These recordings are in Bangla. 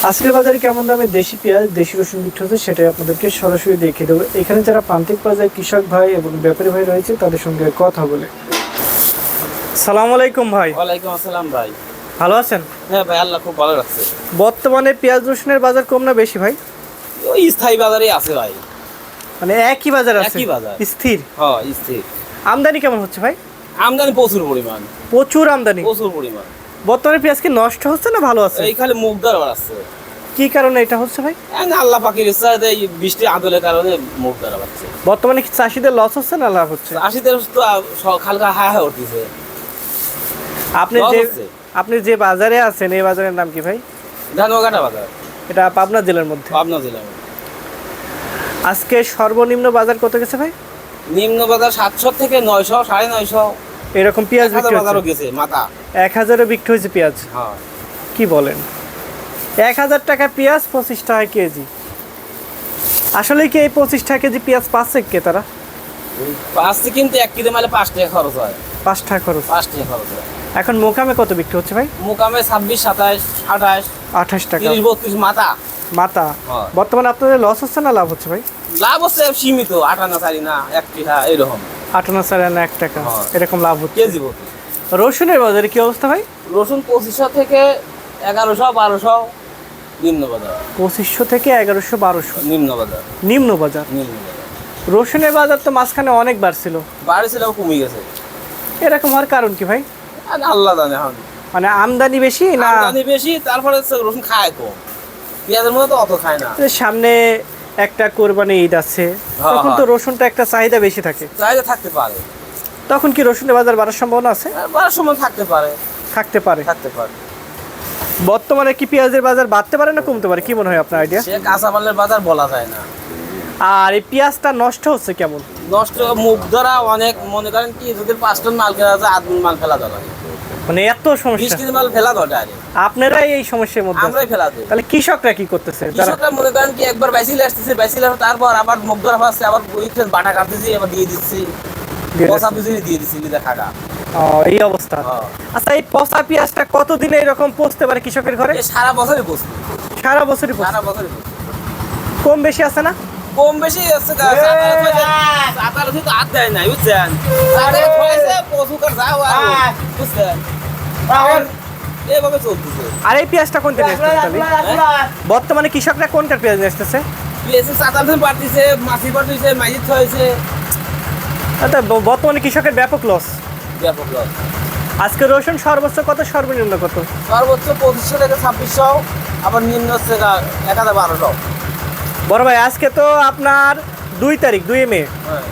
আজকের বাজারে কেমন দামে দেশি পেঁয়াজ দেশি রসুন বিক্রি হচ্ছে সেটাই আপনাদেরকে সরাসরি দেখিয়ে দেবো। এখানে যারা প্রান্তিক পর্যায়ে কৃষক ভাই এবং ব্যাপারী ভাই রয়েছে তাদের সঙ্গে কথা বলে। সালাম আলাইকুম ভাই। ওয়ালাইকুম আসসালাম ভাই। ভালো আছেন? হ্যাঁ ভাই, আল্লাহ খুব ভালো রাখছে। বর্তমানে পেঁয়াজ রসুনের বাজার কম না বেশি ভাই? ওই স্থায়ী বাজারেই আছে ভাই, মানে একই বাজার আছে? একই বাজার, স্থির। হ্যাঁ স্থির। আমদানি কেমন হচ্ছে ভাই? আমদানি প্রচুর পরিমাণ। প্রচুর আমদানি? প্রচুর পরিমাণ। বর্তমানে পেঁয়াজ কি নষ্ট হচ্ছে না ভালো আছে? এই খালি মুখ দর বাড়ছে। কি কারণে এটা হচ্ছে ভাই? আল্লাহ পাকের ইচ্ছাতে এই বৃষ্টি আদলের কারণে মুখ দর বাড়ছে। বর্তমানে কি চাষিদের লস হচ্ছে না লাভ হচ্ছে? চাষিদের তো খালকা হায় হায় উঠতেছে। আপনি যে বাজারে আছেন এই বাজারের নাম কি ভাই? ধানবাগাটা বাজার। এটা পাবনা জেলার মধ্যে? পাবনা জেলার মধ্যে। আজকে সর্বনিম্ন বাজার কত গেছে ভাই? নিম্ন বাজার 700 থেকে 900, 950 এরকম পেঁয়াজ বিক্রি বাজারও গেছে। মাথা 1000-এ বিক্রি হয়েছে পেঁয়াজ? হ্যাঁ। কি বলেন? 1000 টাকা পেঁয়াজ 25 টাকা কেজি। আসলে কি এই 25 টাকা কেজি পেঁয়াজ পাচ্ছে কে তারা? পাঁচটি কিন্তু 1 কেজি মালে 5 টাকা খরচ হয়। 5 টাকা খরচ? 5 টাকা খরচ হয়। এখন মোকামে কত বিক্রি হচ্ছে ভাই? মোকামে 26, 27, 28, 28 টাকা 30, 32 মাথা। মাথা। হ্যাঁ। বর্তমানে আপনাদের লস হচ্ছে না লাভ হচ্ছে ভাই? লাভ হচ্ছে সীমিত, 58 না 1 টাকা এরকম। 58 না 1 টাকা হ্যাঁ। এরকম লাভ হচ্ছে। কেজি প্রতি। রসুনের বাজারে কি অবস্থা ভাই? রসুন 2500 থেকে 1100, 1200 নিম্ন বাজার। 2500 থেকে 1100, 1200 নিম্ন বাজার। নিম্ন বাজার। নিম্ন বাজার। রসুনের বাজার তো মাঝখানে অনেক বাড়ছিল, বাড়ছিল কমে গেছে। এরকম হওয়ার কারণ কি ভাই? আল্লাহ জানে। এখন মানে আমদানি বেশি না আমদানি বেশি, তারপরে রসুন খায় কম। পেঁয়াজের মতো তো অত খায় না। সামনে একটা কোরবানি ঈদ আছে, হ্যাঁ, তখন তো হ্যাঁ। রসুনটা একটা চাহিদা বেশি থাকে, চাহিদা থাকতে পারে। তখন কি রসুনের বাজার বাড়ার সম্ভাবনা আছে? বাড়ার সময় থাকতে পারে। থাকতে পারে। থাকতে পারে। বর্তমানে কি পেঁয়াজের বাজার বাড়তে পারে না কমতে পারে, কি মনে হয় আপনার আইডিয়া? সে কাঁচামালের বাজার বলা যায় না। আর এই পেঁয়াজটা নষ্ট হচ্ছে কেমন? নষ্ট মুখ ধরা অনেক। মনে করেন কি, যদি 5 টন মাল ফেলা যায় 8 টন মাল ফেলা দেওয়া লাগে। মানে এত 20 সমস্যা? কেজি মাল ফেলা দেওয়া যায়। আপনারাই এই সমস্যার মধ্যে আমরাই আছেন। ফেলা দিই। তাহলে কৃষকরা কি করতেছে? কৃষকরা মনে করেন কি, একবার বাইসিলে আসতেছে, বাইসিলে তারপর আবার মুখ ধরা পাচ্ছে, আবার ওইখানে বাটা কাটতেছি, আবার দিয়ে দিচ্ছি, পচা পিছনে দিয়ে দিচ্ছি দেখা। এই অবস্থা। হ্যাঁ। আচ্ছা, এই পচা পেঁয়াজটা কতদিনে এরকম পচতে পারে কৃষকের ঘরে? সারা বছরই বসবে। সারা বছরই পচে? সারা বছরই বসবে। কম বেশি আছে না? কম বেশি আছে। আতারছি তো হাত দেয় নাই, বুঝছেন? পশুকার যাও আর বুঝছেন, এভাবে চলতেছে। আর এই পেঁয়াজটা কোনটা নিয়ে আসতেছে তাহলে? বর্তমানে কৃষকরা কোনটার পেঁয়াজ নিয়ে আসতেছে? পেঁয়াজের চাতাল পাঠিয়েছে, মাছি পাঠিয়েছে, মাইজিত হয়েছে। বর্তমানে কৃষকের ব্যাপক লস। ব্যাপক লস। আজকে রসুন সর্বোচ্চ কত, সর্বনিম্ন কত? সর্বোচ্চ 2500 থেকে 2600, আবার নিম্ন হচ্ছে 1012। বড় ভাই, আজকে তো আপনার 2 তারিখ, 2 মে। হ্যাঁ।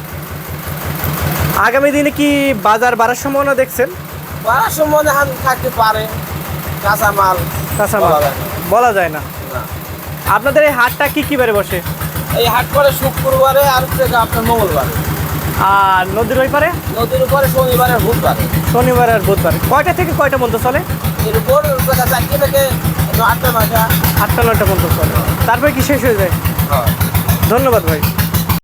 আগামী দিনে কি বাজার বাড়ার সম্ভাবনা দেখছেন? বাড়ার সময় থাকতে পারে। কাঁচামাল বলা যায় না। না। আপনাদের এই হাটটা কি বারে বসে? এই হাট করে শুক্রবারে, আর হচ্ছে আপনার মঙ্গলবারে। আর নদীর ওই পারে? নদীর উপরে শনিবারে, বুধবারে। শনিবার আর বুধবার। কয়টা থেকে কয়টা পর্যন্ত চলে? এর উপর 4টা থেকে 8টা, 9টা। 8টা 9টা পর্যন্ত চলে, তারপরে কি শেষ হয়ে যায়? হ্যাঁ। ধন্যবাদ ভাই।